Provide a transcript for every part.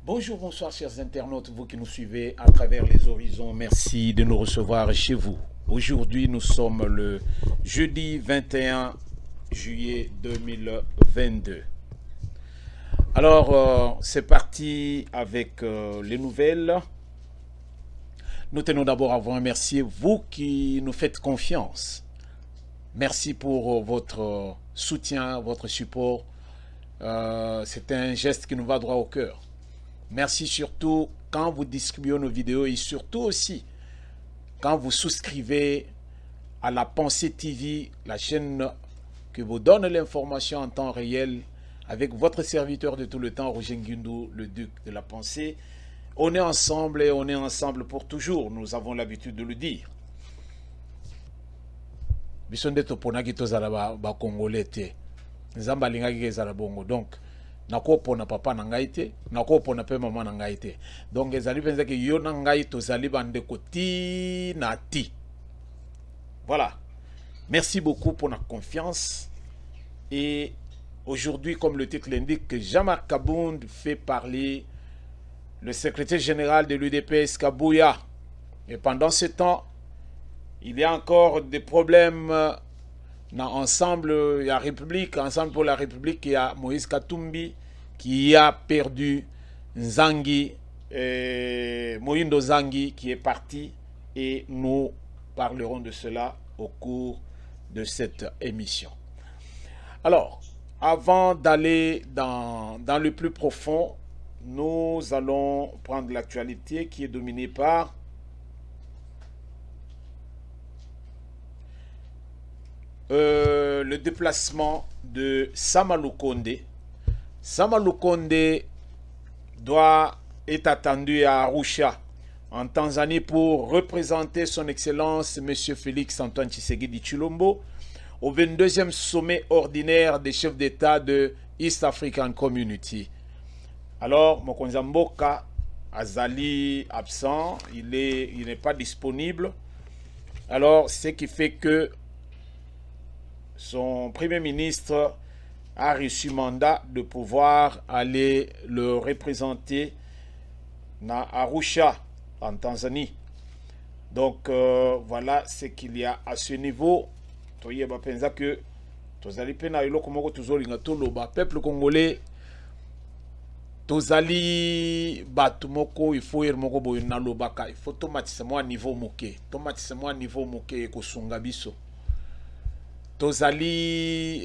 Bonjour, bonsoir chers internautes, vous qui nous suivez à travers les horizons, merci de nous recevoir chez vous. Aujourd'hui, nous sommes le jeudi 21 juillet 2022. Alors, c'est parti avec les nouvelles. Nous tenons d'abord à vous remercier, vous qui nous faites confiance. Merci pour votre soutien, votre support. C'est un geste qui nous va droit au cœur. Merci surtout quand vous distribuez nos vidéos et surtout aussi quand vous souscrivez à la Pensée TV, la chaîne qui vous donne l'information en temps réel avec votre serviteur de tout le temps, Roger Ngundu, le duc de la pensée. On est ensemble et on est ensemble pour toujours, nous avons l'habitude de le dire. Donc, nakopona papa na ngai te nakopona pe mama na ngai te donc ezali penza ke yo na ngai tozali bande koti na ti. Voilà, merci beaucoup pour la confiance. Et aujourd'hui, comme le titre l'indique, Jean-Marc Kabound fait parler le secrétaire général de l'UDPS Kabouya. Et pendant ce temps, il y a encore des problèmes ensemble, il y a République, ensemble pour la République, il y a Moïse Katumbi qui a perdu Nzangi, Moïndo Zangi qui est parti, et nous parlerons de cela au cours de cette émission. Alors, avant d'aller dans le plus profond, nous allons prendre l'actualité qui est dominée par le déplacement de Sama Lukonde. Sama Lukonde est attendu à Arusha, en Tanzanie, pour représenter son Excellence M. Félix Antoine Tshisekedi Tshilombo au 22e sommet ordinaire des chefs d'État de East African Community. Alors, Mokonza Mboka Azali absent, il n'est pas disponible. Alors, ce qui fait que son premier ministre a reçu mandat de pouvoir aller le représenter à Arusha, en Tanzanie. Donc, voilà ce qu'il y a à ce niveau. Que peuple congolais, tozali batumoko, il faut ir moko boy na lobaka, il faut tomatisemo niveau moké, tomatisemo niveau moké ko sungabiso. Tozali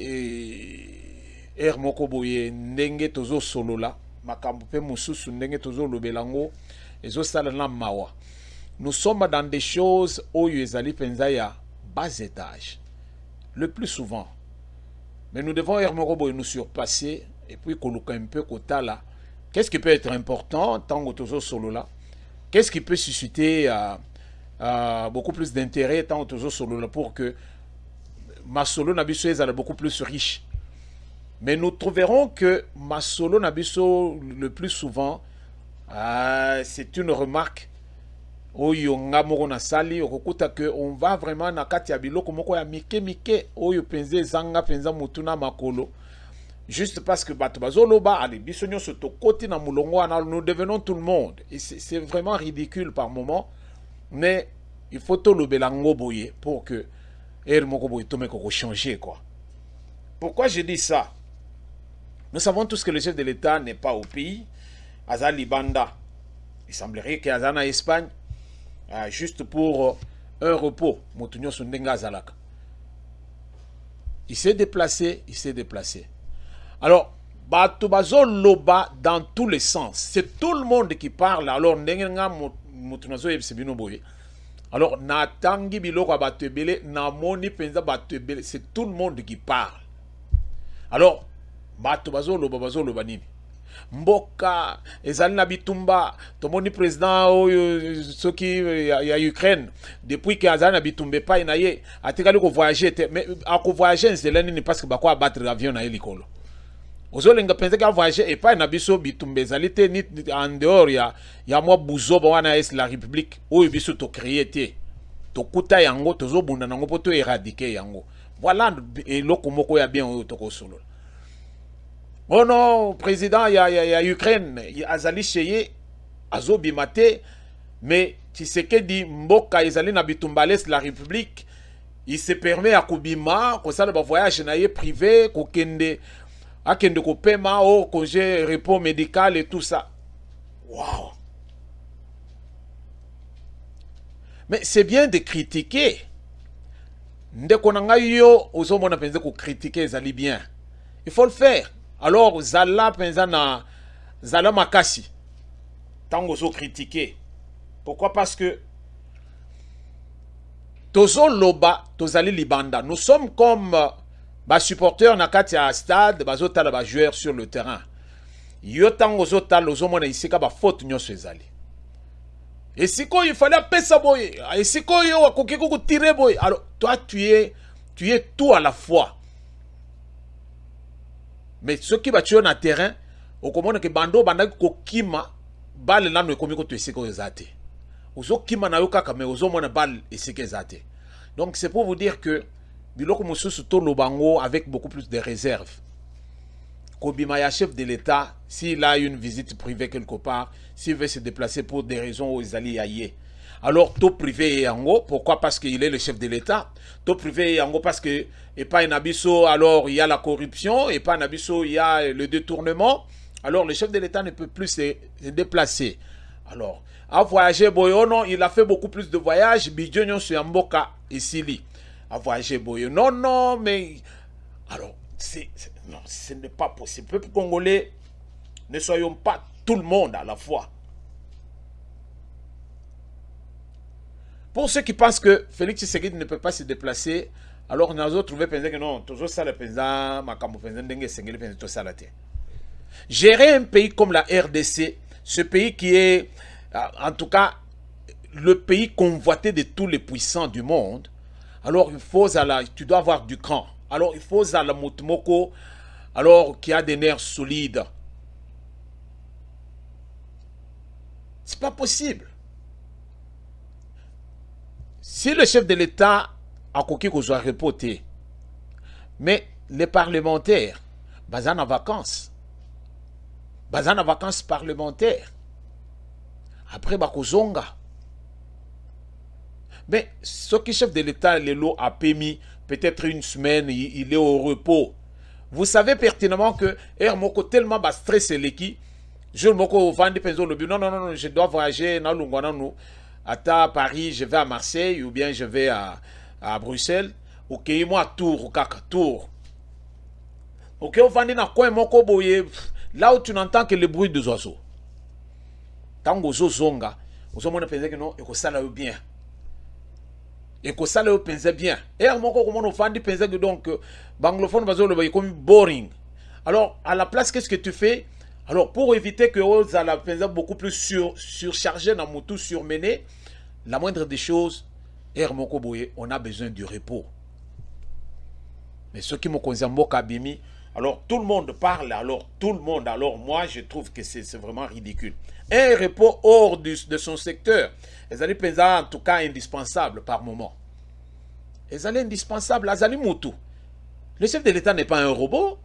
moko boye ndenge tozo solola makambo pe mususu ndenge tozo lobelango ezo sala na mawa. Nous sommes dans des choses oyo ezali penza ya bas étage le plus souvent, mais nous devons nous surpasser et puis coloquer un peu kotala. Qu'est-ce qui peut être important tant que tozo solola? Qu'est-ce qui peut susciter beaucoup plus d'intérêt tant que tozo solola pour que ma solo nabiso est beaucoup plus riche? Mais nous trouverons que ma solo nabiso le plus souvent, c'est une remarque oyo nga moko na sali okokuta que on va vraiment na kati ya biloko moko ya mike oyo penze zanga penza mutuna makolo, juste parce que bato bazoloba ali biso nyonso to koti na mulongo wana nous devenons tout le monde, et c'est vraiment ridicule par moment, mais il faut to lobelango boye pour que moko boye to meko changer quoi. Pourquoi je dis ça? Nous savons tous que le chef de l'État n'est pas au pays. Azali Banda, il semblerait qu'il y a en Espagne, juste pour un repos. Il s'est déplacé, Alors, bato bazo loba dans tous les sens. C'est tout le monde qui parle. Alors ndenga mutunazo yebisebino boye. Alors na tangi biloko bato ebele na moni penza bato ebele, c'est tout le monde qui parle. Alors bato bazo loba nini? Mboka ezali na bitumba tomoni président oyo soki ya Ukraine depuis que azali na bitumba pa na ye atikali ko voyager mais ako voyager nzela nini parce que bako abattre l'avion na helikolo ozolenga penza ka voyager et pas na biso bitumba ezali te ni en dehors ya mwa buzoba wana es la république oyo biso to créer te to kuta yango tozo bunda nango po to éradiquer yango voilà eloko moko ya bien oyo to ko solo. Oh non, président, il y a Ukraine, azali cheye, azo bimate, mais tu sais que dit Mboka ezali na bitumbales la République, il se permet à Koubima, qu'on ça le voyage naïe privé, qu'on kende, à kende ko paiement, au congé, repos médical et tout ça. Waouh! Mais c'est bien de critiquer. Ndeko nanga yo, ozo mona penze ko critiquer ezali bien. Il faut le faire. Alors, Zala Penzana, Zala Makasi, tango zo critiqué. Pourquoi? Parce que Tozo Loba, Tozali Libanda, nous sommes comme supporters nakati à stade, bazotala ba joueurs sur le terrain. Yo tango zo talo zo mona isika ba faute nyonso ezali. Et si quoi il fallait appeler ça boy, et si quoi yo akoki ko tirer boy. Alors toi tu es tout à la fois. Mais ceux qui battent sur le terrain, au commande que bando banda ko kima balle là no komi ko to esiko ezate. Ozo kima na yo kaka mais ozo mona balle esiko ezate. Donc c'est pour vous dire que biloko mususu to lobango avec beaucoup plus de réserve. Kobima ya chef de l'État, s'il a une visite privée quelque part, s'il veut se déplacer pour des raisons aux alliés aïe. Alors, tout privé yango, pourquoi? Parce qu'il est le chef de l'État. Tout privé yango parce que, et pas un abisso, alors il y a la corruption, et pas un abisso, il y a le détournement. Alors, le chef de l'État ne peut plus se déplacer. Alors, à voyager, boyo, non, il a fait beaucoup plus de voyages, bidjonyon sur Yamboka et Sili. À voyager, boyo, non, non, mais. Alors, non, ce n'est pas possible. Peuple congolais, ne soyons pas tout le monde à la fois. Pour ceux qui pensent que Félix Tshisekedi ne peut pas se déplacer, alors nous avons trouvé que non, toujours ça le président, gérer un pays comme la RDC, ce pays qui est, en tout cas, le pays convoité de tous les puissants du monde, alors il faut, tu dois avoir du cran. Alors il faut la Moutmoko, alors qui a des nerfs solides. C'est pas possible. Si le chef de l'État a coquille qu'on soit reporté, mais les parlementaires, bazan en vacances parlementaires, après bakozonga. Mais ce qui chef de l'État, le lot a permis peut-être une semaine, il est au repos. Vous savez pertinemment que Moko tellement bas stress l'équipe, je moko vendre penzo le non non non, je dois voyager na lungwana nous. À Paris, je vais à Marseille ou bien je vais à Bruxelles. Ok, moi tour, kaka tour. Ok, on va dans coin moko boye, là où tu n'entends que le bruit des oiseaux. Tango zo zonga, vous avez pensé que non, et que ça là bien. Et que ça là pensait bien. Et moko comment on fait penser que donc banglophone bazo le comme boring. Alors à la place qu'est-ce que tu fais? Alors, pour éviter que vous allez beaucoup plus surchargé dans mon tout surmené, la moindre des choses, on a besoin du repos. Mais ce qui me concerne, Kabimi, alors tout le monde parle, alors tout le monde, alors moi je trouve que c'est vraiment ridicule. Un repos hors de son secteur, ils allaient penser en tout cas indispensable par moment. Ils allaient indispensables, ils allaient moutou. Le chef de l'État n'est pas un robot.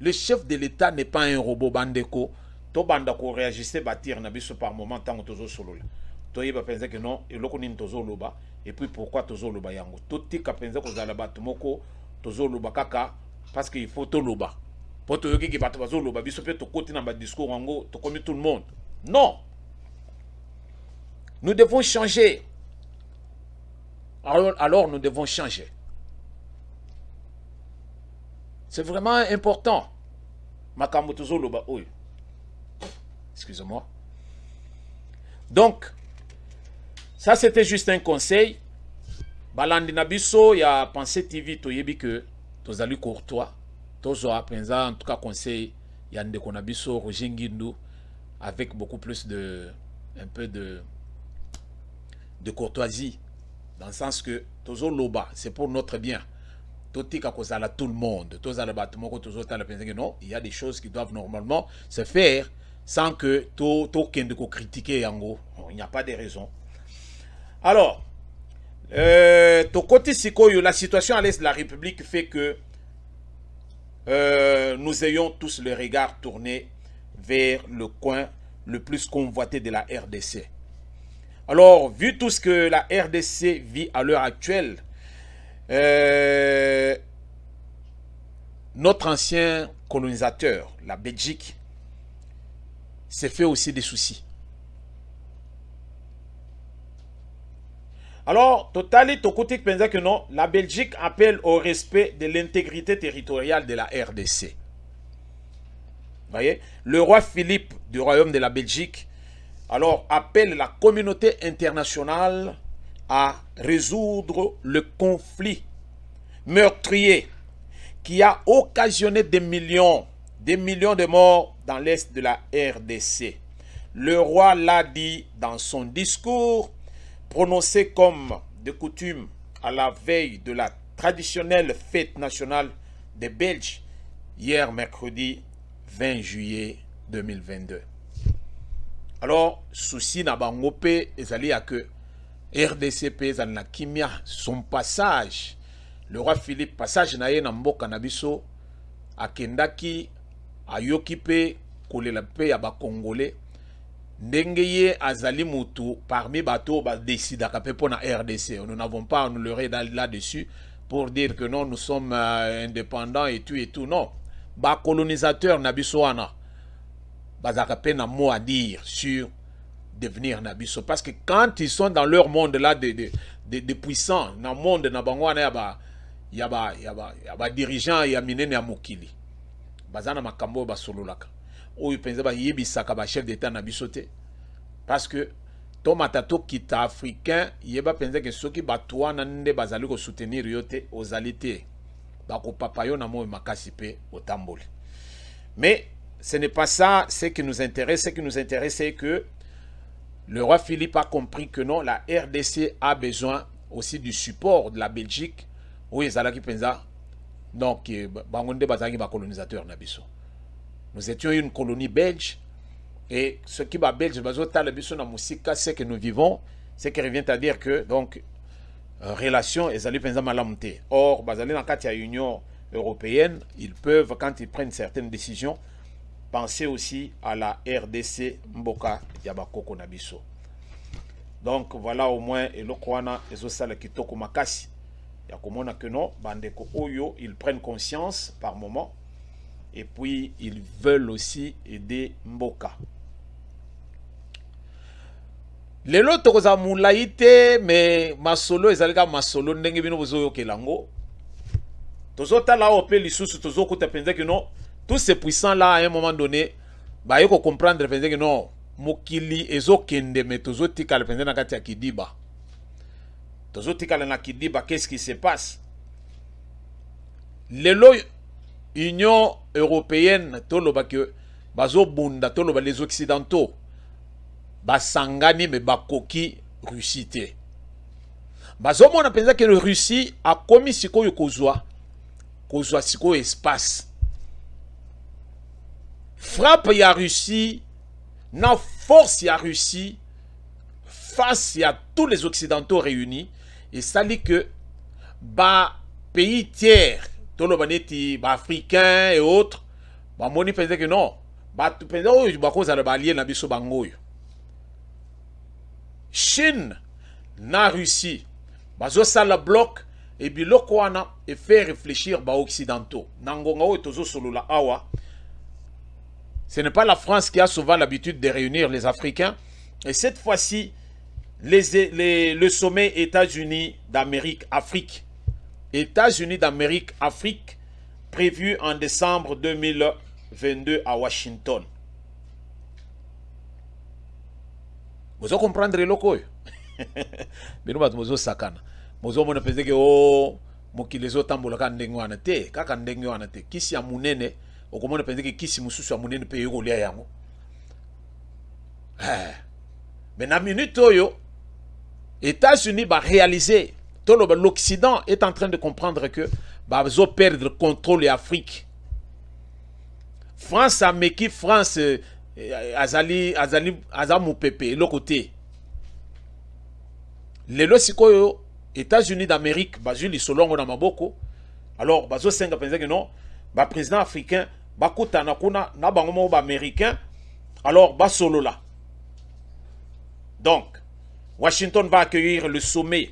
Le chef de l'État n'est pas un robot bandeko. To bandako réagissait bâtir nabiso par moment tant que tozo solo. To yeba penser que non, et loko nin tozo loba. Et puis pourquoi tozo loba yango? To tika penser que zala batumoko tozo loba kaka parce qu'il faut to loba. Pour to yoki ki batu bazo loba biso pe to koti na ba discours yango to comme tout le monde. Non. Nous devons changer. Alors nous devons changer. C'est vraiment important. Makambo tozo loba oyo. Excusez-moi. Donc, ça c'était juste un conseil. Balandi Nabiso, il y a Pensée TV, toyebi que tozali courtois. Tozo apenza, en tout cas conseil, il y a Ndeko Nabiso, Roger Ngindou, avec beaucoup plus un peu de courtoisie. Dans le sens que tozo loba, c'est pour notre bien. Totika kozala tout le monde. Tozo la bâtiment ko tozo tala penser que non, il y a des choses qui doivent normalement se faire sans que to kende ko critiquer yango. Il n'y a pas de raison. Alors, côté sikoyo, la situation à l'est de la République fait que nous ayons tous le regard tourné vers le coin le plus convoité de la RDC. Alors, vu tout ce que la RDC vit à l'heure actuelle, notre ancien colonisateur, la Belgique, s'est fait aussi des soucis. Alors, Totali Tokotik pense que non, la Belgique appelle au respect de l'intégrité territoriale de la RDC. Voyez, le roi Philippe du royaume de la Belgique, alors, appelle la communauté internationale à résoudre le conflit meurtrier qui a occasionné des millions de morts dans l'est de la RDC. Le roi l'a dit dans son discours, prononcé comme de coutume à la veille de la traditionnelle fête nationale des Belges, hier mercredi 20 juillet 2022. Alors, souci na bango pe ezali ya que RDC pe ezali na kimia son passage. Le roi Philippe passage na ye na mboka na biso akendaki ayoki pe kolela pe ya ba Congolais ndenge ye azali mutu parmi bato ba décidaka pe pour na RDC. Nous n'avons pas à nous leurrer là-dessus pour dire que non, nous sommes indépendants et tout. Non, ba colonisateur na biso wana bazaka pe na mot à dire sur devenir Nabiso. Parce que quand ils sont dans leur monde là de puissants, dans le monde na bangwana il y a dirigeants, il y a minene ya mokili. Bazana makambo ba sololaka. Oyo penza ba yebisaka ba chef d'état Nabiso te. Parce que tomatato kita africain, yeba penza que soki batwana nde bazali ko soutenir yote ozalité. Ba ko papayo na mo makasi pe otamboli. Mais ce n'est pas ça ce qui nous intéresse. Ce qui nous intéresse, c'est que le roi Philippe a compris que non, la RDC a besoin aussi du support de la Belgique. Oui, Zalaki Penza. Donc, Bangonde Bazangi va colonisateur Nabiso. Nous étions une colonie belge. Et ce qui va belge, c'est que nous vivons, ce qui revient à dire que, donc, relation et Zali Penza Malamte. Or, Bazali dans l'Union européenne, ils peuvent, quand ils prennent certaines décisions, penser aussi à la RDC Mboka Yabakoko Nabiso. Donc voilà au moins et le Kwana et Zosala Kitoko Makasi. Yakomona que non, Bandeko Oyo, ils prennent conscience par moment et puis ils veulent aussi aider Mboka. Les loto za moulaïté mais masolo ezalika masolo ndenge bino bozoyo kelango. Tozota la opé lisusu tozoko tapenza que non. Tous ces puissants-là, à un moment donné, bah, il faut comprendre que non, Mokili, Ezo Kende, mais Tozo Tika, le président Nakatia Kidiba. Tozo Tika, le Kidiba, qu'est-ce qui se passe? L'Union européenne, Toloba, que Bazo Bunda, Toloba, les Occidentaux, Basangani, mais Bakoki, Russie. Bazo, on a pensé que la Russie a commis ce qu'on Kozwa, Siko espace. Frappe ya Russie, na force ya Russie, face à tous les Occidentaux réunis, et ça dit que bah pays tiers, tous les africains et autres, bah moni pensait que non, bah tu pensais oh bah cause à le balier na biso bangoy. Chine, na Russie, bah zo ça le bloc et biloko wana et faire réfléchir bah Occidentaux. Nangonga o tozo solo la awa. Ce n'est pas la France qui a souvent l'habitude de réunir les Africains. Et cette fois-ci, le sommet États-Unis d'Amérique, Afrique. États-Unis d'Amérique, Afrique prévu en décembre 2022 à Washington. Vous comprendre le loko? Bino batu mozo sakana. Mozo mona peze ke o mokili zo tambola ka ndenge wana te, kaka ndenge wana te. Kisi ya munene, okomona peze ke kisi mususu ya munene pe yoko lia yango. Mais na minute oyo, États-Unis va réaliser, l'Occident est en train de comprendre que va perdre le contrôle de l'Afrique. France a meki France azali moupepe l'autre côté. Les losikoyo États-Unis d'Amérique bazuli solongo na maboko. Alors bazo senga penza que non, ba président africain ba kutana kuna na bango mo ba américain. Alors ba solo là. Donc Washington va accueillir le sommet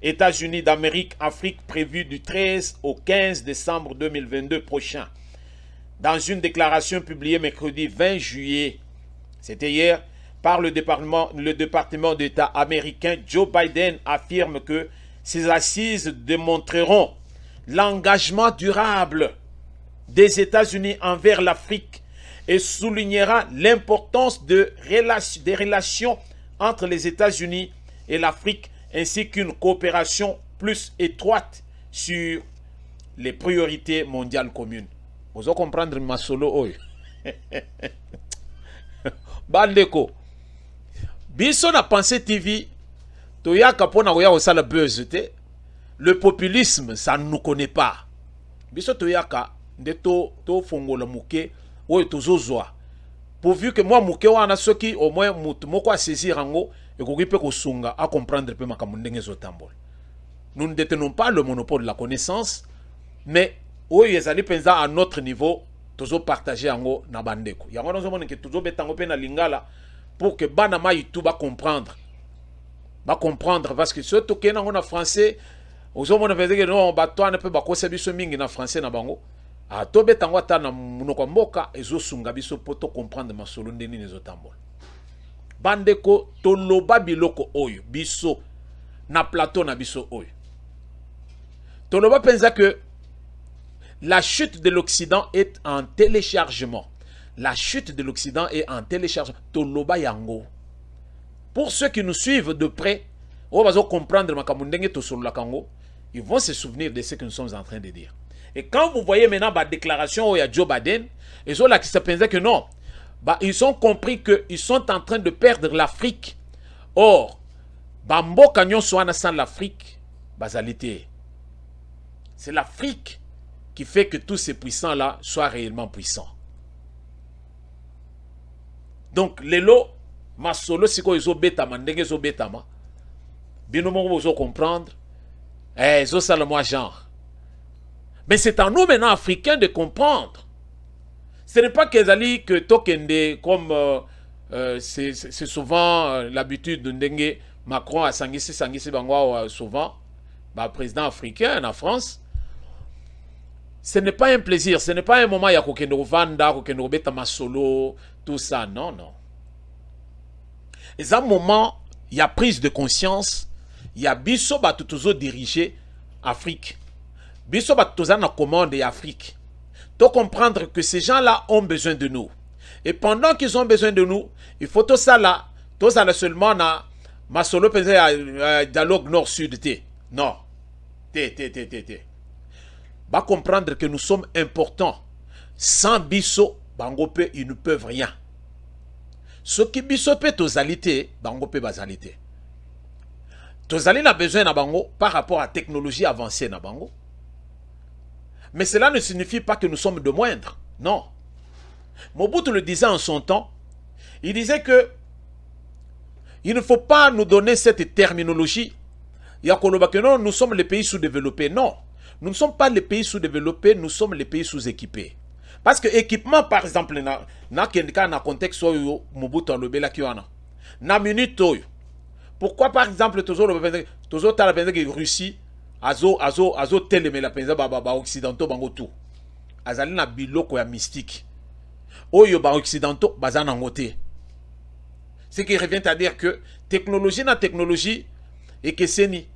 États-Unis d'Amérique-Afrique prévu du 13 au 15 décembre 2022 prochain. Dans une déclaration publiée mercredi 20 juillet, c'était hier, par le département d'État américain, Joe Biden affirme que ces assises démontreront l'engagement durable des États-Unis envers l'Afrique et soulignera l'importance des relations entre les États-Unis et l'Afrique, ainsi qu'une coopération plus étroite sur les priorités mondiales communes. Vous allez comprendre ma solo oyo. Bandeko. Biso na pensée TV, toyaka pona koya osala buzz te. Le populisme, ça ne nous connaît pas. Biso toyaka nde to fongola muke oyo tozozwa. Pourvu que moi muke wana soki au moins mutu moko a saisir ango et koki pe kosunga à comprendre pe makambo ndenge ezotambol. Nous ne détenons pas le monopole de la connaissance, mais oyo ezali penza à notre niveau tozo partager ango na bandeko. Yango nazo mona ke tozo betango pe na lingala pour que bana mai tout ba comprendre. Ba comprendre parce que surtout que na français ozo mona penza que non ba toi ne peut ba kosa biso mingi na français na bango. A to betango ata na munoko mboka ezo sunga biso poto comprendre masolo ndeni nezotambola. Bandeko toloba biloko oyo biso na plateau na biso oyo. Toloba penza que la chute de l'Occident est en téléchargement. La chute de l'Occident est en téléchargement. Toloba yango. Pour ceux qui nous suivent de près, on va comprendre makamundenge tosolola kango, ils vont se souvenir de ce que nous sommes en train de dire. Et quand vous voyez maintenant la déclaration où il y a Joe Biden, ils ont là qui se pensaient que non, ils ont compris qu'ils sont en train de perdre l'Afrique. Or, Bambo Canyon soit sans l'Afrique, basalité. C'est l'Afrique qui fait que tous ces puissants-là soient réellement puissants. Donc, les lots, ma solo, si ils ont bétama, ndenge zo bétama, binomo vous comprendre, ils ont ça le moi genre. Mais c'est à nous maintenant, Africains, de comprendre. Ce n'est pas que Tokende, comme c'est souvent l'habitude de Ndengue Macron à Sangisi Bangwa souvent, président africain en France. Ce n'est pas un plaisir, ce n'est pas un moment où il y a Kokendo Vanda, Kokendo Betama Solo, tout ça. Non, non. Et à un moment, il y a prise de conscience, il y a Bisso Batutuzo dirigé Afrique. Biso batoza na commande et Afrique. Tu comprendre que ces gens-là ont besoin de nous. Et pendant qu'ils ont besoin de nous, il faut tout ça là, tout ça là seulement na ma solo pensé à dialogue nord-sud te. Non. Va comprendre que nous sommes importants. Sans biso, bangope, ils ne peuvent rien. Ce qui biso peut tozalité, bangope bazalité. Tozali n'a besoin na bango par rapport à la technologie avancée na bango. Mais cela ne signifie pas que nous sommes de moindre. Non. Mobutu le disait en son temps. Il disait que il ne faut pas nous donner cette terminologie. Non, nous sommes les pays sous-développés. Non. Nous ne sommes pas les pays sous-développés, nous sommes les pays sous-équipés. Parce que équipement, par exemple, na contexte où Mobutu a lobé la kiwana. Na minute oyo. Pourquoi, par exemple, toujours la Russie azo teleme la penza ba occidentaux bango tout azali na biloko ya mystique oyo ba occidentaux bazana ngote, ce qui revient à dire que technologie na technologie et que seni.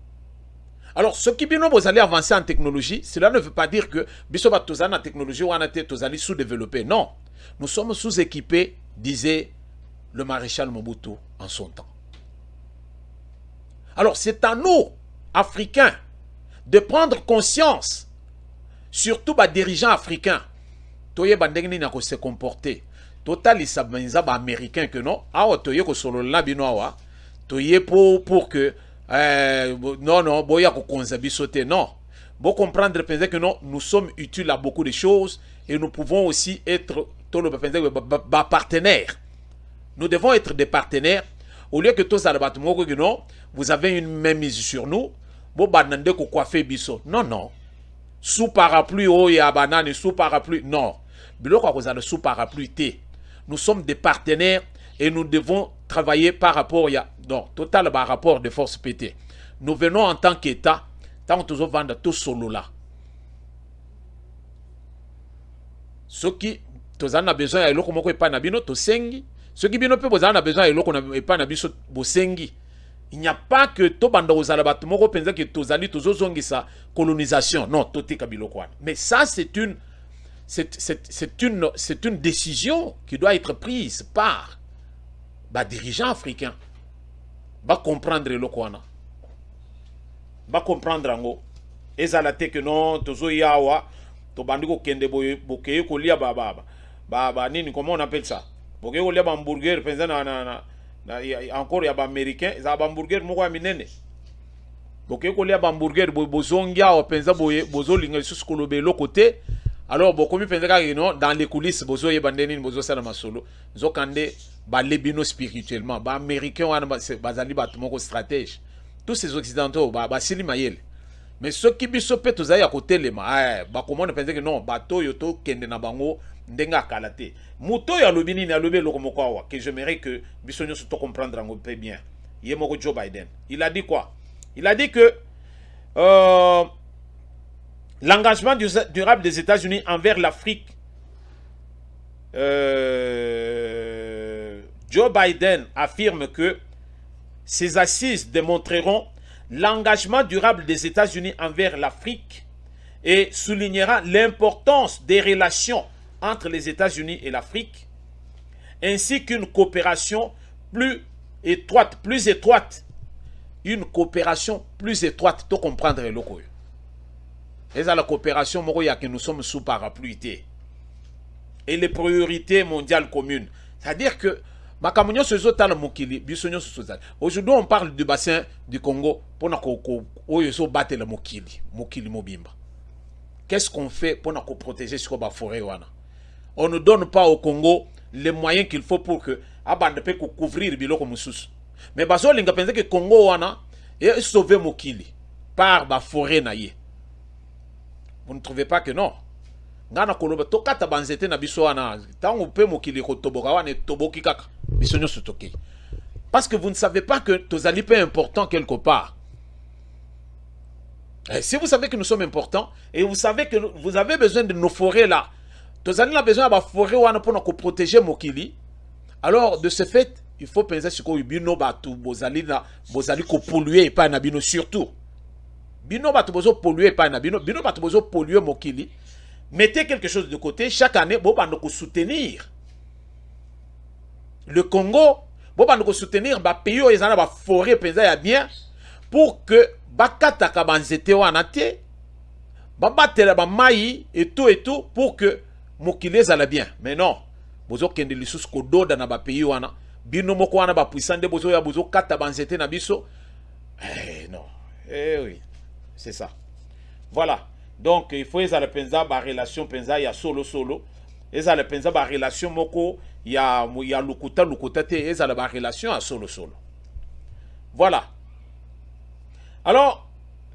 Alors, ce qui bino vous allez avancer en technologie, cela ne veut pas dire que biso ba tozana en technologie ou en tozali sous-développé. Non. Nous sommes sous-équipés, disait le maréchal Mobutu en son temps. Alors, c'est à nous, Africains, de prendre conscience, surtout les dirigeants africains, toye bandengni na ko se comporter. Total isa benza ba américain que non, awa toye ko solo la bino awa, toye pour que non boya ko konza bisote non. Bon comprendre que non, nous sommes utiles à beaucoup de choses et nous pouvons aussi être partenaires. Nous devons être des partenaires au lieu que tous que non, vous avez une même mise sur nous. Bon banande ko coiffer biso. Non non. Sous parapluie oh ya banane sous parapluie non. Biloko ko za sous parapluie té. Nous sommes des partenaires et nous devons travailler par rapport à donc total par rapport de force PT. Nous venons en tant qu'État, tant que nous vendons tout solo là. Ceux qui en a besoin de l'eau comme pas nabino to sengi. Ceux qui bino peut besoin de besoin de l'eau comme pas nabiso bosengi. Il n'y a pas que to banda aux alabat moko penza que tozali tozozongi sa colonisation. Non, toté kabilo quoi. Mais ça c'est une décision qui doit être prise par les dirigeants africains. Va comprendre le quoi. Va comprendre ngo. Ezalate que non, tozo yawa, to bandiko kende boke ko lia baba nini comment on appelle ça? Boke ko lia hamburger penza encore ya ba américain, za ba hamburger moko ya minene. Boke ko lia hamburger bozongia o penza bozo linga susu kolobe lo côté. Alors, bon, comme dans les coulisses, bozo ye bandeni bozo sala masolo, zo kande ba lebino spirituellement, ba américain wana bazali batumoko stratège. Tous ces occidentaux ba sili mayele. Mais ceux qui biso pe tozali à côté les ba comment on pense que non, bato yoto kende na bango ndenga kalate. Muto ya lobini na lobe lokomoko awa que j'aimerais que biso nyoso to comprendre ngo peu bien. Yemoko Joe Biden. Il a dit quoi? Il a dit que l'engagement durable des États-Unis envers l'Afrique, Joe Biden affirme que ces assises démontreront l'engagement durable des États-Unis envers l'Afrique et soulignera l'importance des relations entre les États-Unis et l'Afrique, ainsi qu'une coopération plus étroite, une coopération plus étroite, pour comprendre le loco. Et ça, la coopération, que nous sommes sous parapluie. Et les priorités mondiales communes. C'est-à-dire que, aujourd'hui, on parle du bassin du Congo pour battre le Mokili Mobimba. Qu'est-ce qu'on fait pour nous protéger sur la forêt? On ne donne pas au Congo les moyens qu'il faut pour que Abande peut couvrir Biloko Moussous. Mais Baso Linga pense que le Congo est sauvé Mokili par la forêt naïe. Vous ne trouvez pas que non? Ngana koloba tokata banzete na biso wana tango pe mokili ko toboka wana toboki kaka biso nyoso toki. Parce que vous ne savez pas que tozali pe important quelque part. Et si vous savez que nous sommes importants et vous savez que vous avez besoin de nos forêts là, tozali na besoin ba forêt wana pour nous protéger mokili. Alors de ce fait, il faut penser sur ko bino batu bozali ko polluer pas na bino surtout. Bino batu bozo polluer pas na bino batu bozo polluer mokili. Mettez quelque chose de côté chaque année bo bando ko soutenir le Congo, bo bando ko soutenir ba pays o ezana ba forêt penza ya bien pour que bakata ka banzete wana te ba batela ba mai et tout pour que mokili ezala bien. Mais non, bozo kende lisusu ko doda na ba pays wana bino moko wana ba puissant de bozo ya bozo kata banzete na biso. Non. Oui. C'est ça. Voilà. Donc, il faut que penza ba relation penza ya solo. Et ça penza ba relation moko ya lukuta te et ça ba relation à solo. Voilà. Alors,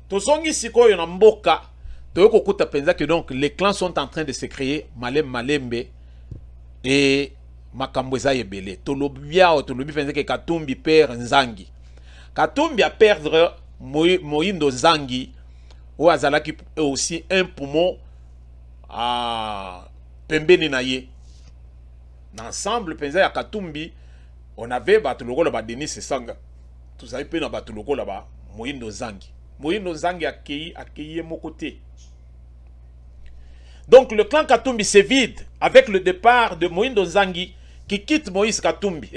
tozongi siko yo na mboka, toyoko kuta penza que donc les clans sont en train de se créer malembe et makambo eza ebele. Tolobi penza que Katumbi perd Nzangi. Katumbi a perdre Moïndo Zangi, ou Azalaki est aussi un poumon à Pembeni Naye. Ensemble, Penza ya Katumbi, on avait Batuloko là-bas, Denis Sanga. Tout ça, il peut na Batuloko là-bas, Moïndo Zangi. Moïndo Nzangi accueilli mon côté. Donc le clan Katumbi se vide avec le départ de Moïndo Nzangi qui quitte Moïse Katumbi.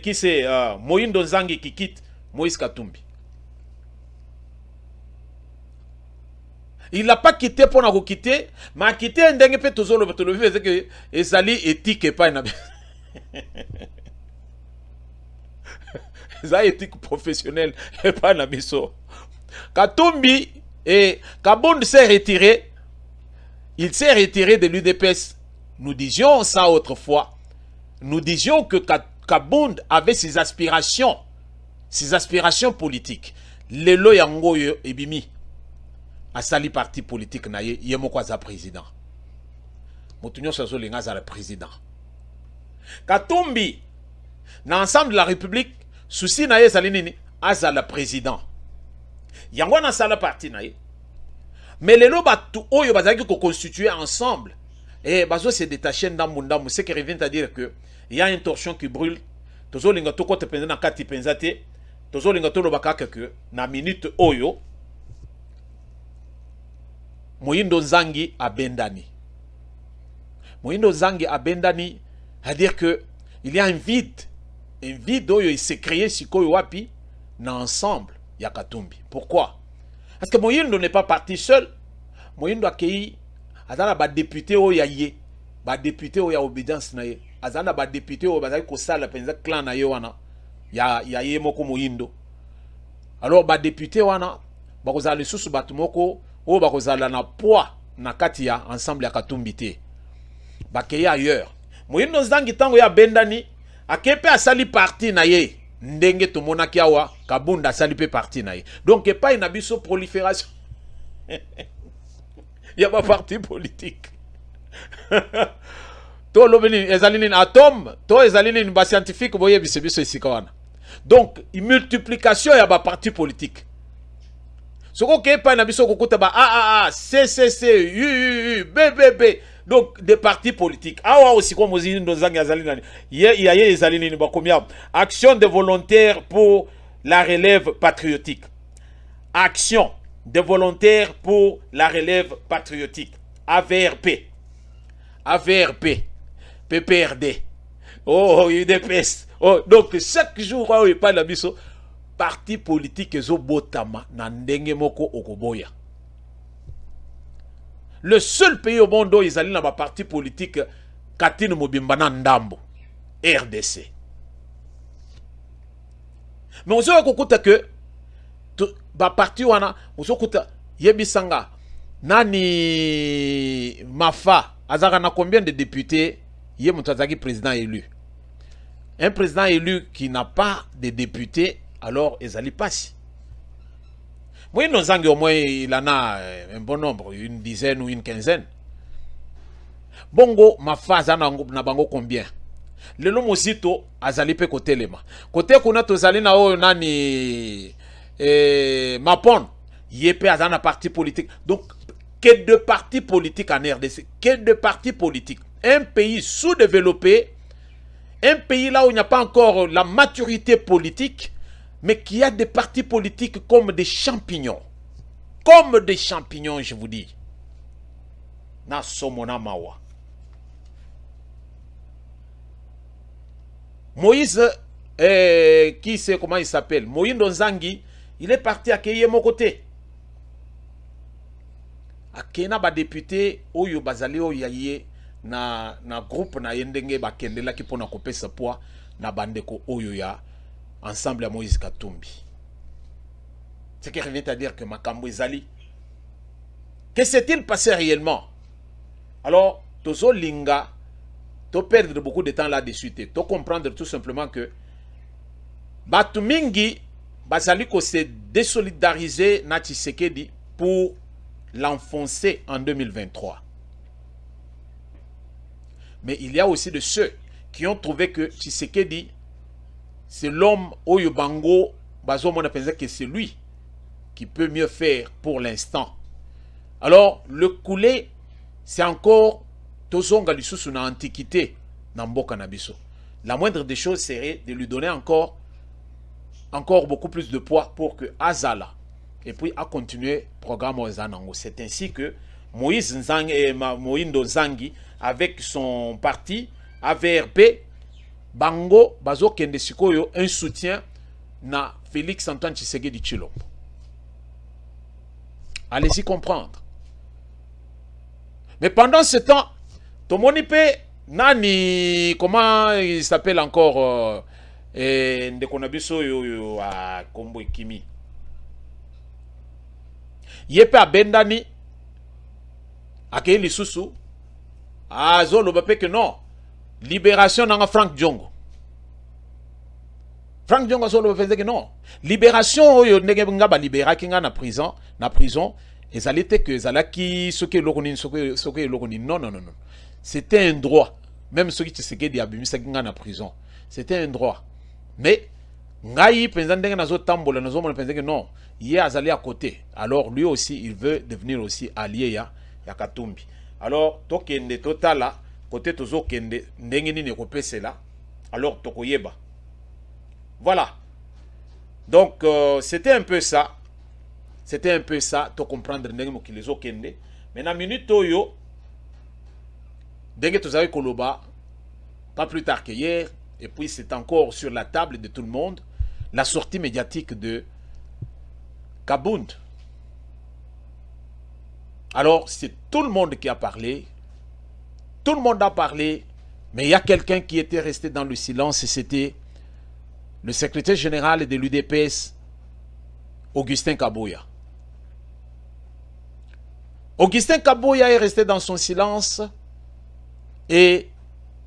Qui c'est Moïndo Nzangi qui quitte Moïse Katumbi. Il n'a pas quitté pour nous quitter, mais a quitté un dingue peu toujours le fait que ezali éthique et pas une éthique professionnelle et pas une mission. Katumbi et Kabound s'est retiré. Il s'est retiré de l'UDPS. Nous disions ça autrefois. Nous disions que Kabound avait ses aspirations politiques. Lelo yango ebimi. A sali parti politique na ye yemoko za président. Motunyo sazo lenga za le président. Katumbi na ensemble de la République souci na ye sali nini aza le président. Yango na sala parti na ye. Mais les lots batu oyo bazaki ko constituer ensemble et bazo se détacher ndamunda ce qui revient à dire que il y a une torchon qui brûle. Tozo linga to kote penza na kati penzate. Tozo linga to lobaka que na minute oyo Moïndo Nzangi a bendani. Moïndo Nzangi a bendani, c'est-à-dire que il y a un vide où il s'est créé sikoyo wapi na ensemble ya Katumbi. Pourquoi? Parce que Moïndo n'est pas parti seul. Moïndo a accueilli azana ba député o ya ye, ba député o ya obédience na ye, azana ba député o bazaki ko sala penza clan na ye wana ya ye moko Moïndo. Alors ba député wana ba ko zala susu batu moko o bakozala na poids na kati ya ensemble ya Katumbi te bakeye ailleurs. Moïndo Nzangi tango ya bendani akepe asali parti na ye ndenge tomonaki awa Kabunda asali pe parti na ye. Donc epai na biso prolifération ya ba parti politique to lobeni ezali nini atome to ezali nini ba scientifique boye biso esika wana. Donc multiplication ya ba parti politique. Soko ke pa na biso kokuta ba CCC BBB, donc des partis politiques. Awa aussi comme Moïndo Nzangi azali nani ya ezali nini ba combien action de volontaires pour la relève patriotique. Action de volontaires pour la relève patriotique. AVRP. PPRD. Oh, UDPS. Oh, donc chaque jour il parle na biso parti politique ezobotama na ndenge moko okoboya. Le seul pays au monde où ils allaient dans ma parti politique Katine Mobimba na ndambo RDC. Mais on sait kokuta que ba parti wana on sait kokuta yebisanga nani Mafa azaka na combien de députés yé mutazaki président élu. Un président élu qui n'a pas de députés, alors ezali passe. Moïndo Nzangi au moins il en a un bon nombre, une dizaine ou une quinzaine. Bongo Mafa zana na bango combien? Le nom osito azali pe côté lema. Côté kuna tozali na o nani Mapon yepe azana parti politique. Donc que de partis politiques en RDC, que de partis politiques. Un pays sous-développé, un pays là où il n'y a pas encore la maturité politique, mais qui a des partis politiques comme des champignons. Comme des champignons, je vous dis. Na somona mawa. Moïse, qui sait comment il s'appelle? Moïndo Nzangi, il est parti accueillir mon côté. Akena ba député oyo bazali oyo yaye na groupe na yendenge ba kendela ki pona kopesa poids na bandeko oyo ya ensemble à Moïse Katumbi. Ce qui revient à dire que Makambo ezali. Que s'est-il passé réellement? Alors, tozo linga, to perdre beaucoup de temps là-dessus, to comprendre tout simplement que Batumingi bazali ko se désolidariser na Tshisekedi pour l'enfoncer en 2023. Mais il y a aussi de ceux qui ont trouvé que Tshisekedi, c'est l'homme Oyo Bango, Bazo Mona pensait que c'est lui qui peut mieux faire pour l'instant. Alors, le coulé, c'est encore Tozonga Lisusu na antiquité, Namboka Nabiso. La moindre des choses serait de lui donner encore beaucoup plus de poids pour que Azala, et puis à continuer le programme Ozanango. C'est ainsi que Moïse Nzangi et Moïndo Zangi, avec son parti AVRP, Bango, Bazo Kende Sikoyo, un soutien na Félix Antoine Tshisekedi Tshilombo. Allez-y comprendre. Mais pendant ce temps, Tomonipe, Nani, comment il s'appelle encore, Ndekonabiso yo à Kombo Kimi. Yepe a Bendani, Akeli Susu, a Zolo Bape que non, libération dans Frank Djongo. Frank Djongo Zolo faisait que non, libération, yo nga ba libéra kinga na prison, et ça l'était que Zalaki, ce que l'okonin, ce que l'okonin, non. C'était un droit. Même ceux qui se dit abimisa kinga na prison. C'était un droit. Mais, ngai pensant na zo tambola na zo mo pensait que non, il est allé à côté. Alors lui aussi, il veut devenir aussi allié ya Katumbi. Alors, tokende totala, côté tozo kende, ndengeni ne kopese là. Alors tokoyeba. Voilà. Donc, c'était un peu ça. C'était un peu ça, to comprendre ndenge ki les okende. Mais na minute oyo, denge tozawi koloba, pas plus tard que hier, et puis c'est encore sur la table de tout le monde, la sortie médiatique de Kabound. Alors, c'est tout le monde qui a parlé. Tout le monde a parlé. Mais il y a quelqu'un qui était resté dans le silence et c'était le secrétaire général de l'UDPS, Augustin Kaboya. Augustin Kaboya est resté dans son silence et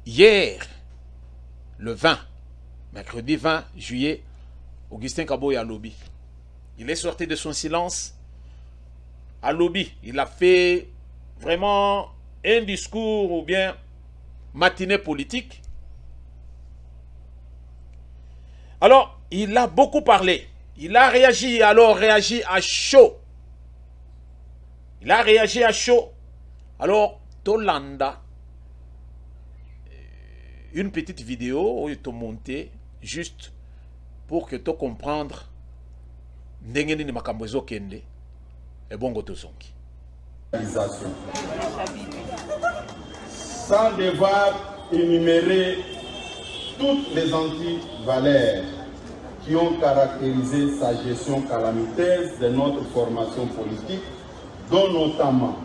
hier, le 20, mercredi 20 juillet, Augustin Kaboya a lobby. Il est sorti de son silence à lobby. Il a fait vraiment un discours ou bien matinée politique. Alors, il a beaucoup parlé. Il a réagi, alors réagi à chaud. Il a réagi à chaud. Alors, Tolanda, une petite vidéo où il t'a monté juste pour que tu comprendre ndengeni ni makambo ezokende et bongo tozongi. Sans devoir énumérer toutes les antivaleurs qui ont caractérisé sa gestion calamiteuse de notre formation politique, dont notamment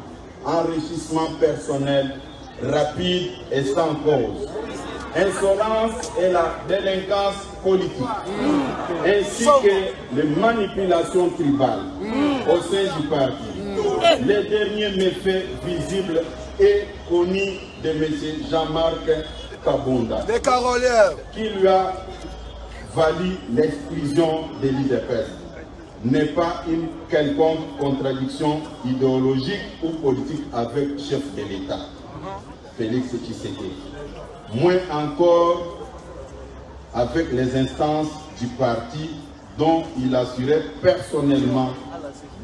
enrichissement personnel rapide et sans cause, insolence et la délinquance politique, ainsi que les manipulations tribales au sein du parti. Les derniers méfaits visibles et connus de M. Jean-Marc Kabunda, qui lui a valu l'exclusion de l'UDPS, n'est pas une quelconque contradiction idéologique ou politique avec le chef de l'État, Félix Tshisekedi. Moins encore avec les instances du parti dont il assurait personnellement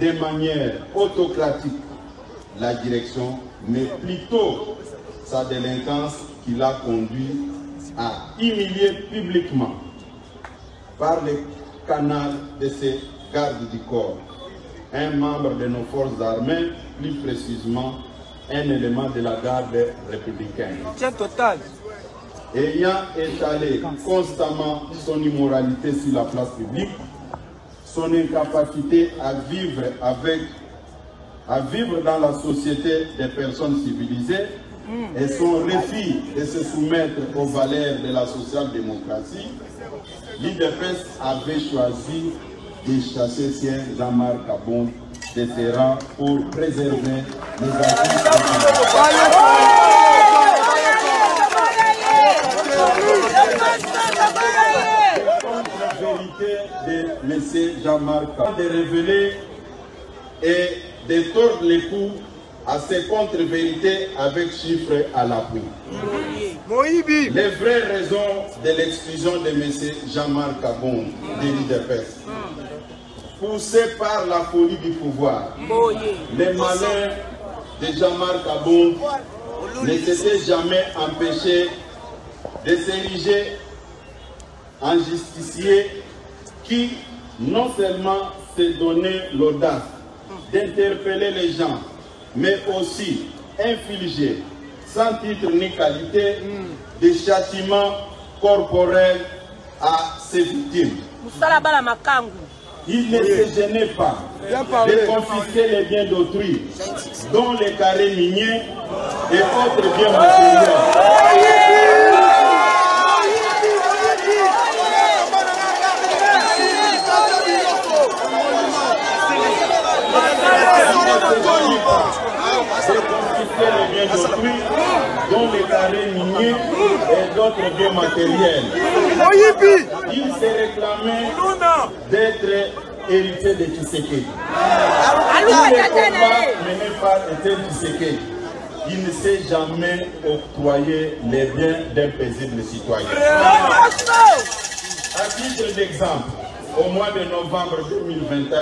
de manière autocratique la direction, mais plutôt sa délinquance qui l'a conduit à humilier publiquement par le canal de ses gardes du corps un membre de nos forces armées, plus précisément un élément de la garde républicaine. Ayant étalé constamment son immoralité sur la place publique, son incapacité à vivre dans la société des personnes civilisées et son refus de se soumettre aux valeurs de la social-démocratie, l'UDPS avait choisi de chasser Sien Jean-Marc Kabunda de terrain pour préserver les acquis. La vérité de M. Jean-Marc Kabunda de révéler et de tordre les coups à ces contre-vérités avec chiffres à l'appui. Les vraies raisons de l'exclusion de M. Jean-Marc Kabunda de l'UDPS, poussé par la folie du pouvoir, les malheurs de Jean-Marc Kabunda ne s'étaient jamais empêchés de s'ériger en justicier qui non seulement s'est donné l'audace d'interpeller les gens, mais aussi infliger, sans titre ni qualité, des châtiments corporels à ses victimes. Il ne se gênait pas de confisquer les biens d'autrui, dont les carrés miniers et autres biens matériels. De confisquer les biens d'autrui, dont les carrés miniers et d'autres biens matériels. Il s'est réclamé d'être héritier de Tshisekedi. Tous les combats menés par Étienne Tshisekedi, il ne s'est jamais octroyé les biens d'un paisible citoyen. À titre d'exemple, au mois de novembre 2021,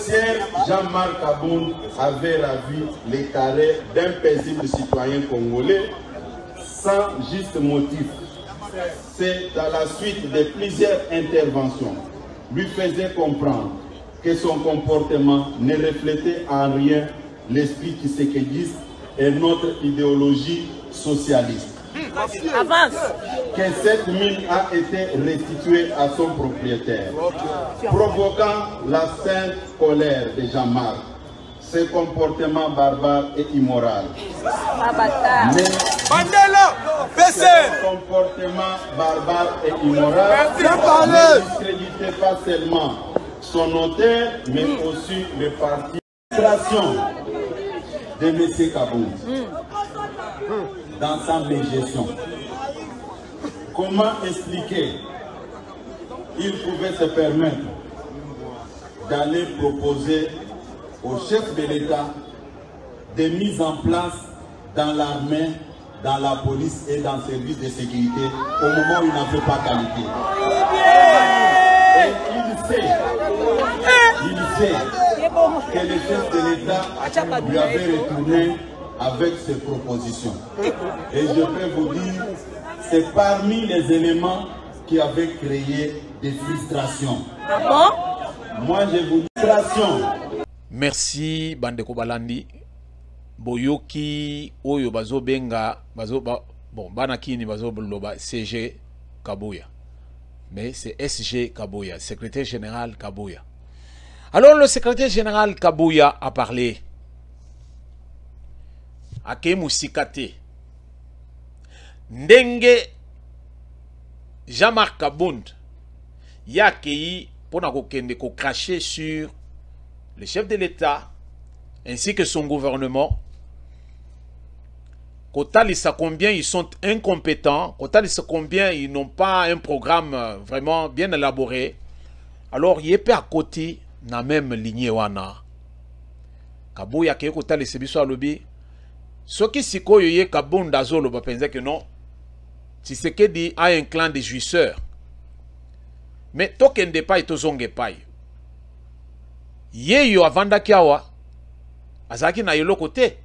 Sir Jean-Marc Abound avait ravi les carrés d'un paisible citoyen congolais sans juste motif. C'est à la suite de plusieurs interventions lui faisait comprendre que son comportement ne reflétait en rien l'esprit tshisekidiste et notre idéologie socialiste. Avance. Que cette mine a été restituée à son propriétaire, provoquant la sainte colère de Jean-Marc. Ce comportement barbare et immoral. Mais ce comportement barbare et immoral ne discréditait pas seulement son auteur, mais aussi le parti de M. Kabound dans sa gestion. Comment expliquer qu'il pouvait se permettre d'aller proposer au chef de l'État des mises en place dans l'armée, dans la police et dans le service de sécurité au moment où il n'avait pas qualité. Et il sait que le chef de l'État lui avait retourné avec ses propositions. Et je peux vous dire, c'est parmi les éléments qui avaient créé des frustrations. Moi, je vous dis frustration. Merci Bandeko Balandi. Boyoki oyo bazo benga bon banakini bazo loba CG Kabuya. Mais c'est SG Kabuya, secrétaire général Kabuya. Alors le secrétaire général Kabuya a parlé. Ake musikate. Ndenge Jean-Marc Kabound Yakei pour kokende ko cracher sur le chef de l'État ainsi que son gouvernement. Kotalisa combien ils sont incompétents, Kotalisa combien ils n'ont pas un programme vraiment bien élaboré. Alors il est à côté na même lignée wana. Kabuya ke Kotalisa biso alobi. Ce qui sikoyo ye Kabound azolo ba penza que non. Tshisekedi a un clan de jouisseurs. Mais token de paille tozonge paille. Yeyo avanda kiawa azaki na yelo côté.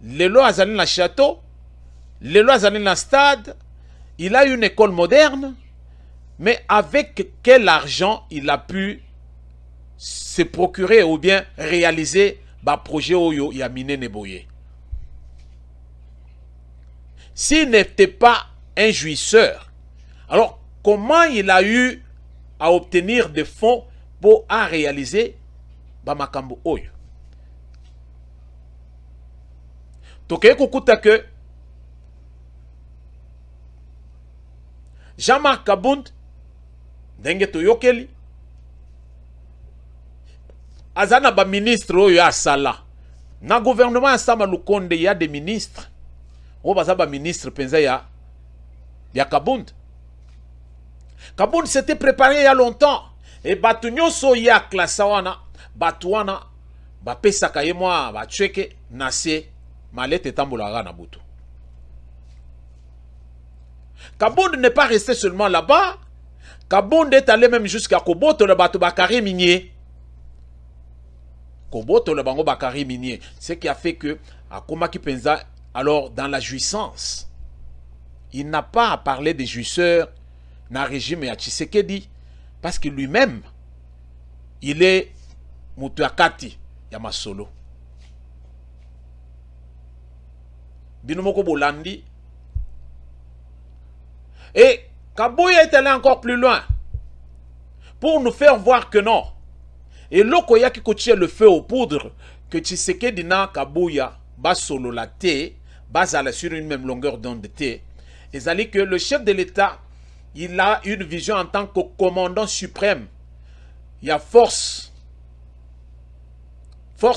Lelo azali na château, lelo azali na stade, il a une école moderne, mais avec quel argent il a pu se procurer ou bien réaliser ba projet oyo ya minene boye. S'il n'était pas un jouisseur, alors comment il a eu à obtenir des fonds pour réaliser Bamakambo Oyo? Toke kukuta que Jean-Marc Kabound ndenge toyokeli azana ba ministre oyo asala na gouvernement asama Lukonde, il y a des ministres o bazaba ministre penza ya Kabound. Kabound s'était préparé il y a longtemps et batu nyoso ya klasa wana batu wana ba pesaka ye mwa ba tcheke nase malete tambola na butu. Kabound n'est pas resté seulement là-bas. Kabound est allé même jusqu'à Koboto le bateau Bakari minier. Koboto le bango Bakari minier. Ce qui a fait que Akoma Kipenza, alors dans la jouissance, il n'a pas à parler des jouisseurs dans le régime de Tshisekedi parce que lui-même, il est Mutuakati Yamasolo. Binomoko Bolandi. Et Kabouya est allé encore plus loin pour nous faire voir que non. Et l'Okoya qui coachait le feu aux poudres, que Tshisekedi na Kabouya, bas solo la thé, bas sur une même longueur d'onde de thé. Et ça dit que le chef de l'État, il a une vision en tant que commandant suprême. Il y a force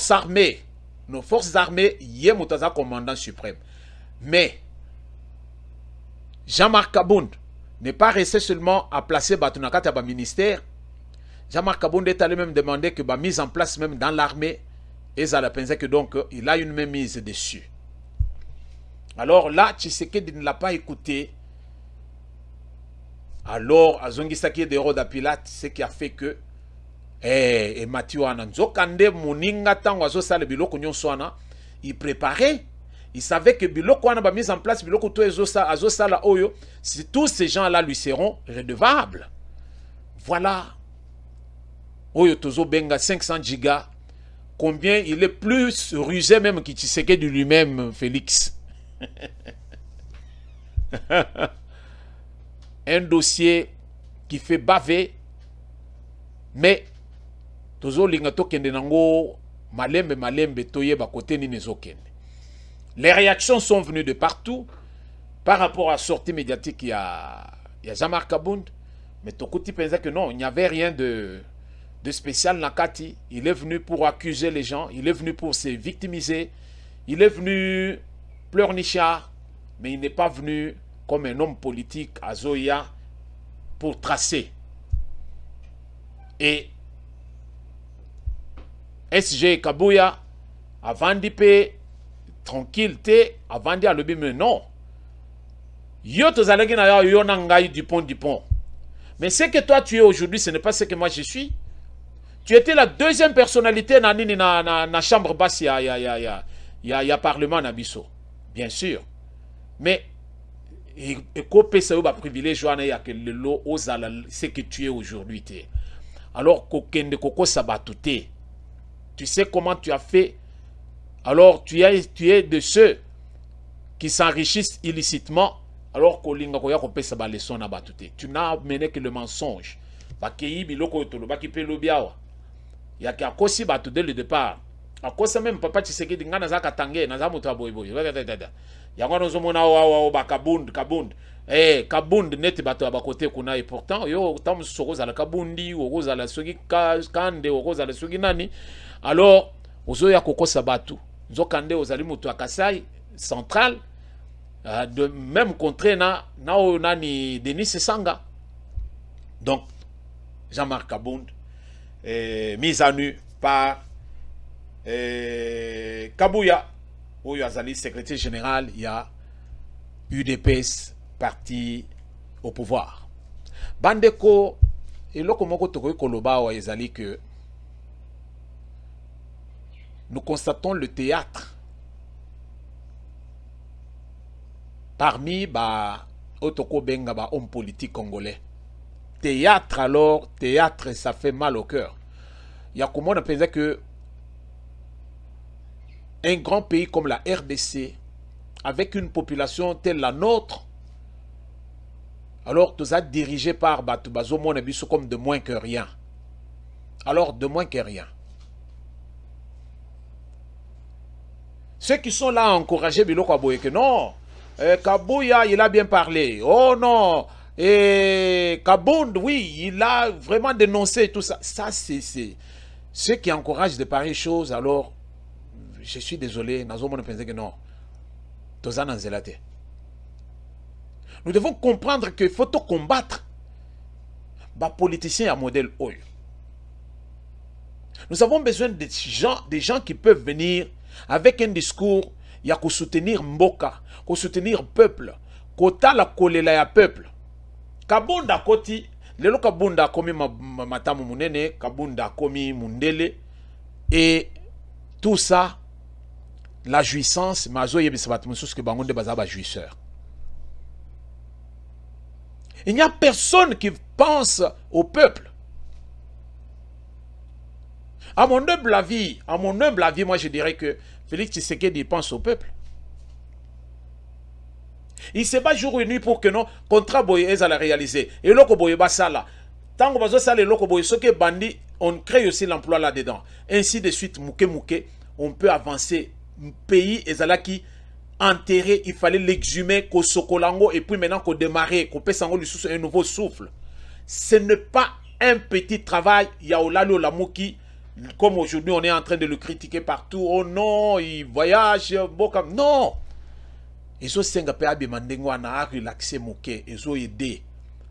armée. Nos forces armées, il y a commandant suprême. Mais Jean-Marc Kabound n'est pas resté seulement à placer Batunakata à ministère. Jean-Marc Kabound est allé même demander que la mise en place même dans l'armée, et ça a pensé que donc il a une même mise dessus. Alors là, Tshisekedi ne l'a pas écouté. Alors, Azongisaki de Roda Pilate, ce qui a fait que et Mathieu Ananzokande Moninga Tango Azosale Biloko Nyonswana, il préparait. Il savait que Biloko a mis en place, Biloko to Azosala Oyo, si tous ces gens-là lui seront redevables. Voilà. Oyo Tozo Benga 500 gigas. Combien il est plus rusé même qu'il Tshisekedi de lui-même, Félix. Un dossier qui fait baver, mais Tozo Lingato Kende Nango, Malembe Toye Bakote Ninezokende. Les réactions sont venues de partout par rapport à la sortie médiatique. Il y a Jean-Marc Kabound, mais Tokouti pensait que non, il n'y avait rien de spécial Nakati. Il est venu pour accuser les gens, il est venu pour se victimiser, il est venu pleurnichard, mais il n'est pas venu comme un homme politique à Zoya pour tracer. Et SG Kabouya, avant d'y payer tranquillité, avant d'y aller, mais non. Yo tozalaki na yo nangai Dupont. Mais ce que toi tu es aujourd'hui, ce n'est pas ce que moi je suis. Tu étais la deuxième personnalité na chambre basse, il y a Parlement Nabiso. Bien sûr. Mais il y a privilège ce que tu es aujourd'hui. Alors, tu sais comment tu as fait. Alors, tu es de ceux qui s'enrichissent illicitement. Alors, tu n'as mené que le mensonge. Il y a qu'à cause dès le départ. À cause même, papa, tu sais que tu as tangé, tu as Kabound. Eh, Kabound net bato à côté kuna et pourtant yo tam soko la Kabundi ou rosa la sogi kande ou rosa la sogi nani. Alors ozo ya koko sabatu zo kande ozali mutu akasai central de même contrée na nani Denis Sanga. Donc Jean-Marc Kabound mise à nu par Kabouya Oyo Azali, secrétaire général, il y a UDPS, parti au pouvoir. Bandeko, et là, comme on Koloba ou Azali, que nous constatons le théâtre parmi Otoko Benga, homme politique congolais. Théâtre, alors, théâtre, ça fait mal au cœur. Il y a comment on pensait que un grand pays comme la RDC, avec une population telle la nôtre, alors tout ça dirigé par Batoubazo Monabiso comme de moins que rien. Alors de moins que rien. Ceux qui sont là à encourager Biloko Aboye que non, Kabouya il a bien parlé. Oh non, Kabound oui, il a vraiment dénoncé tout ça. Ça c'est ceux qui encouragent de pareilles choses. Alors je suis désolé, nous devons comprendre qu'il faut combattre les politiciens à modèle OI. Nous avons besoin des gens qui peuvent venir avec un discours, il y a qu'à soutenir Mboka, qu'à soutenir peuple, qu'à la kolela ya peuple. Kabunda koti, lelo Kabunda komi matamu munene, Kabunda komi mundele, et tout ça, la jouissance, il n'y a personne qui pense au peuple. À mon humble avis, moi je dirais que Félix Tshisekedi pense au peuple. Il se bat jour et nuit pour que non contrat boye à la réaliser. Et loko boye basala. Tant que ça le loko boye soke bandi, on crée aussi l'emploi là-dedans. Ainsi de suite, mouke, on peut avancer. Pays ezalaki enterré, il fallait l'exhumer, qu'on sokolango et puis maintenant qu'on démarre, qu'on peut s'envoler un nouveau souffle. Ce n'est pas un petit travail. Yaolalo Lamouki, comme aujourd'hui on est en train de le critiquer partout. Oh non, il voyage, non. Ezo senga pe abi mandengo na relaxer moke, ezo aider.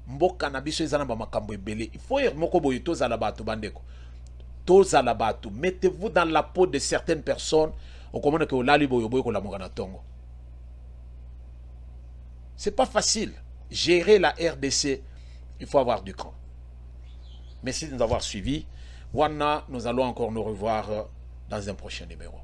Mboka na biso ezana ba makambo ebele. Il faut moko boye to zala bato bandeko. To zala bato, mettez-vous dans la peau de certaines personnes. On commande que olali boyo boyo ko la mokana tongo. C'est pas facile. Gérer la RDC, il faut avoir du cran. Merci de nous avoir suivis. Wana, nous allons encore nous revoir dans un prochain numéro.